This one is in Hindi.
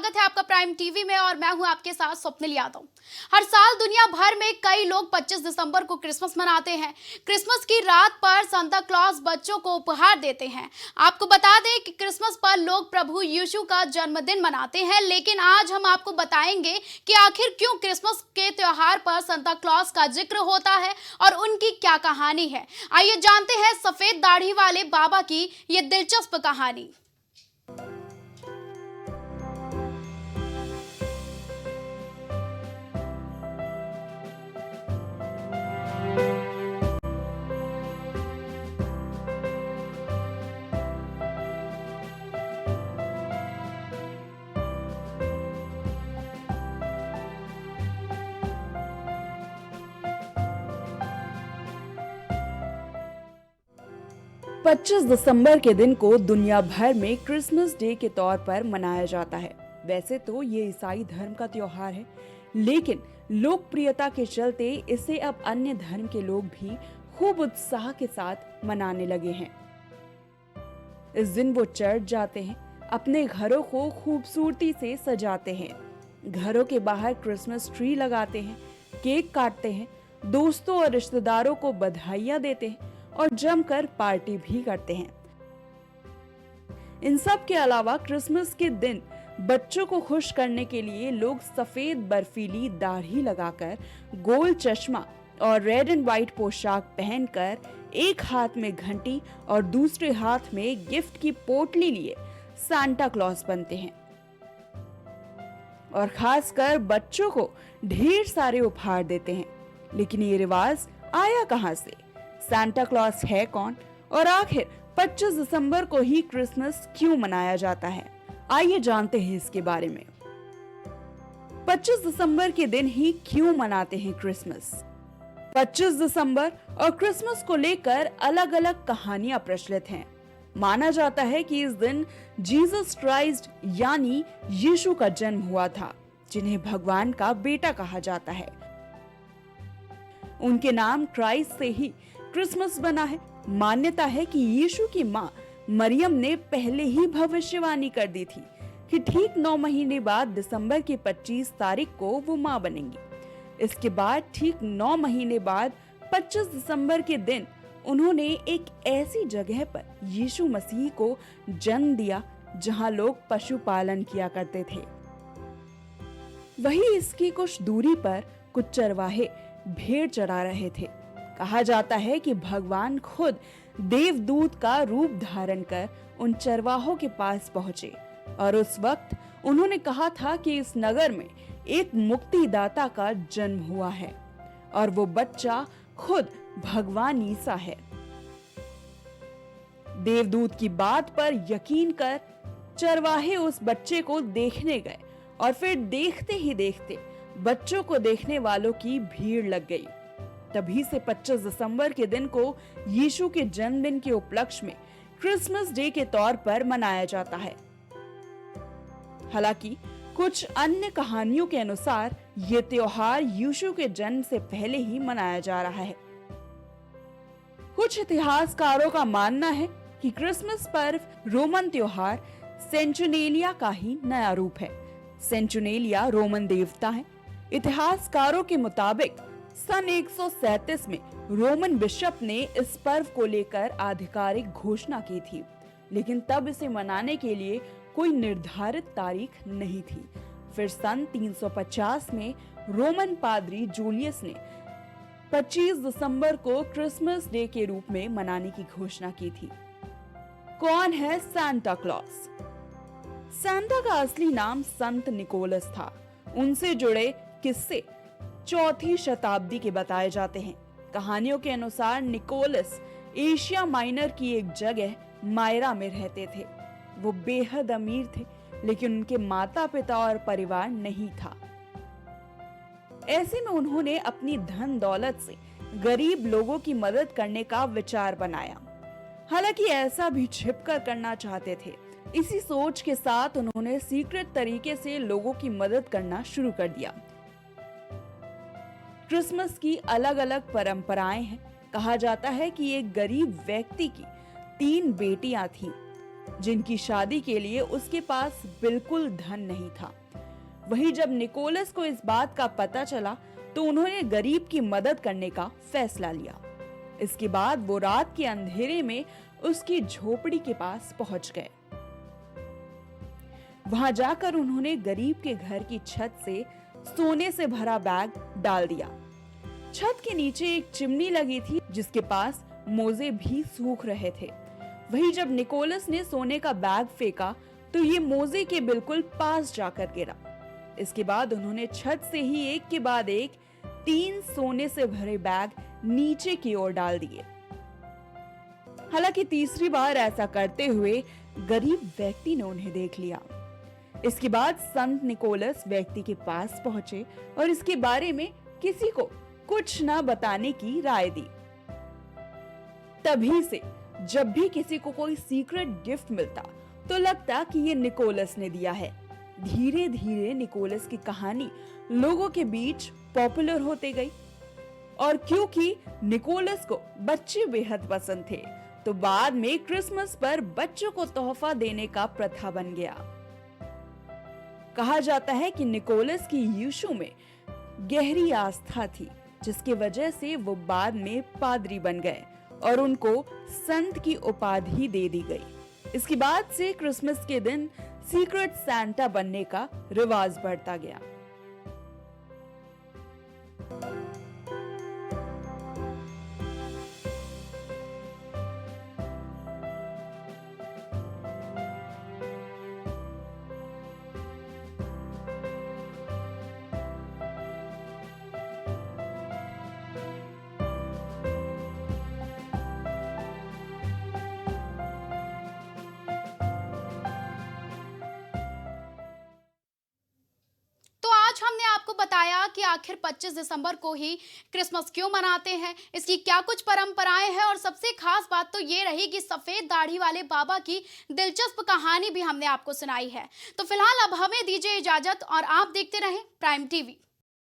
स्वागत है आपका प्राइम टीवी में और मैं हूं आपके साथ स्वप्निल यादव। हर साल दुनिया भर में कई लोग 25 दिसंबर को क्रिसमस मनाते हैं। क्रिसमस की रात पर सांता क्लॉज बच्चों को उपहार देते हैं। आपको बता दें कि क्रिसमस पर लोग प्रभु यीशु का जन्मदिन मनाते हैं, लेकिन आज हम आपको बताएंगे कि आखिर क्यों क्रिसमस के त्योहार पर सांता क्लॉज का जिक्र होता है और उनकी क्या कहानी है। आइए जानते हैं सफेद दाढ़ी वाले बाबा की ये दिलचस्प कहानी। 25 दिसंबर के दिन को दुनिया भर में क्रिसमस डे के तौर पर मनाया जाता है। वैसे तो ये ईसाई धर्म का त्योहार है, लेकिन लोकप्रियता के चलते इसे अब अन्य धर्म के लोग भी खूब उत्साह के साथ मनाने लगे हैं। इस दिन वो चर्च जाते हैं, अपने घरों को खूबसूरती से सजाते हैं, घरों के बाहर क्रिसमस ट्री लगाते हैं, केक काटते हैं, दोस्तों और रिश्तेदारों को बधाइयां देते हैं और जमकर पार्टी भी करते हैं। इन सब के अलावा क्रिसमस के दिन बच्चों को खुश करने के लिए लोग सफेद बर्फीली दाढ़ी लगाकर, गोल चश्मा और रेड एंड व्हाइट पोशाक पहनकर, एक हाथ में घंटी और दूसरे हाथ में गिफ्ट की पोटली लिए सांता क्लॉज बनते हैं और खासकर बच्चों को ढेर सारे उपहार देते हैं। लेकिन ये रिवाज आया कहां से? सांता क्लॉज है कौन और आखिर 25 दिसंबर को ही क्रिसमस क्यों मनाया जाता है? आइए जानते हैं इसके बारे में। 25 दिसंबर के दिन ही क्यों मनाते हैं क्रिसमस? 25 दिसंबर और क्रिसमस को लेकर अलग अलग कहानियां प्रचलित हैं। माना जाता है कि इस दिन जीसस क्राइस्ट यानी यीशु का जन्म हुआ था, जिन्हें भगवान का बेटा कहा जाता है। उनके नाम क्राइस्ट से ही क्रिसमस बना है। मान्यता है कि यीशु की मां मरियम ने पहले ही भविष्यवाणी कर दी थी कि ठीक 9 महीने बाद दिसंबर की 25 तारीख को वो मां बनेंगी। इसके बाद ठीक 9 महीने बाद 25 दिसंबर के दिन उन्होंने एक ऐसी जगह पर यीशु मसीह को जन्म दिया जहां लोग पशुपालन किया करते थे। वहीं इसकी कुछ दूरी पर कुछ चरवाहे भेड़ चरा रहे थे। कहा जाता है कि भगवान खुद देवदूत का रूप धारण कर उन चरवाहों के पास पहुंचे और उस वक्त उन्होंने कहा था कि इस नगर में एक मुक्तिदाता का जन्म हुआ है और वो बच्चा खुद भगवान ईसा है। देवदूत की बात पर यकीन कर चरवाहे उस बच्चे को देखने गए और फिर देखते ही देखते बच्चों को देखने वालों की भीड़ लग गई। तभी से 25 दिसंबर के दिन को यीशु के जन्मदिन के उपलक्ष्य में क्रिसमस डे के तौर पर मनाया जाता है। हालांकि कुछ अन्य कहानियों के अनुसार ये त्योहार यीशु के जन्म से पहले ही मनाया जा रहा है। कुछ इतिहासकारों का मानना है कि क्रिसमस पर्व रोमन त्योहार सेंचुनेलिया का ही नया रूप है। सेंचुनेलिया रोमन देवता है। इतिहासकारों के मुताबिक सन 137 में रोमन बिशप ने इस पर्व को लेकर आधिकारिक घोषणा की थी, लेकिन तब इसे मनाने के लिए कोई निर्धारित तारीख नहीं थी। फिर सन 350 में रोमन पादरी जूलियस ने 25 दिसंबर को क्रिसमस डे के रूप में मनाने की घोषणा की थी। कौन है सांता क्लॉज? सांता का असली नाम संत निकोलस था। उनसे जुड़े किस्से 4वीं शताब्दी के बताए जाते हैं। कहानियों के अनुसार निकोलस एशिया माइनर की एक जगह मायरा में रहते थे। वो बेहद अमीर थे, लेकिन उनके माता पिता और परिवार नहीं था। ऐसे में उन्होंने अपनी धन दौलत से गरीब लोगों की मदद करने का विचार बनाया। हालांकि ऐसा भी छिपकर करना चाहते थे। इसी सोच के साथ उन्होंने सीक्रेट तरीके से लोगों की मदद करना शुरू कर दिया। क्रिसमस की अलग अलग परंपराएं हैं। कहा जाता है कि एक गरीब व्यक्ति की 3 बेटियां थीं। जिनकी शादी के लिए उसके पास बिल्कुल धन नहीं था। वहीं जब निकोलस को इस बात का पता चला तो उन्होंने गरीब की मदद करने का फैसला लिया। इसके बाद वो रात के अंधेरे में उसकी झोपड़ी के पास पहुंच गए। वहां जाकर उन्होंने गरीब के घर की छत से सोने से भरा बैग डाल दिया। छत के नीचे एक चिमनी लगी थी जिसके पास मोजे भी सूख रहे थे। वहीं जब निकोलस ने सोने का बैग फेंका तो ये मोजे के बिल्कुल पास जाकर गिरा। इसके बाद उन्होंने छत से ही एक के बाद एक 3 सोने से भरे बैग नीचे की ओर डाल दिए। हालांकि तीसरी बार ऐसा करते हुए गरीब व्यक्ति ने उन्हें देख लिया। इसके बाद संत निकोलस व्यक्ति के पास पहुंचे और इसके बारे में किसी को कुछ न बताने की राय दी। तभी से जब भी किसी को कोई सीक्रेट गिफ्ट मिलता तो लगता कि ये निकोलस ने दिया है। धीरे धीरे निकोलस की कहानी लोगों के बीच पॉपुलर होते गई और क्योंकि निकोलस को बच्चे बेहद पसंद थे तो बाद में क्रिसमस पर बच्चों को तोहफा देने का प्रथा बन गया। कहा जाता है कि निकोलस की यीशु में गहरी आस्था थी जिसकी वजह से वो बाद में पादरी बन गए और उनको संत की उपाधि दे दी गई। इसके बाद से क्रिसमस के दिन सीक्रेट सांता बनने का रिवाज बढ़ता गया। तो आज हमने आपको बताया कि आखिर 25 दिसंबर को ही क्रिसमस क्यों मनाते हैं, इसकी क्या कुछ परंपराएं हैं और सबसे खास बात तो ये रही कि सफेद दाढ़ी वाले बाबा की दिलचस्प कहानी भी हमने आपको सुनाई है। तो फिलहाल अब हमें दीजिए इजाजत और आप देखते रहें प्राइम टीवी।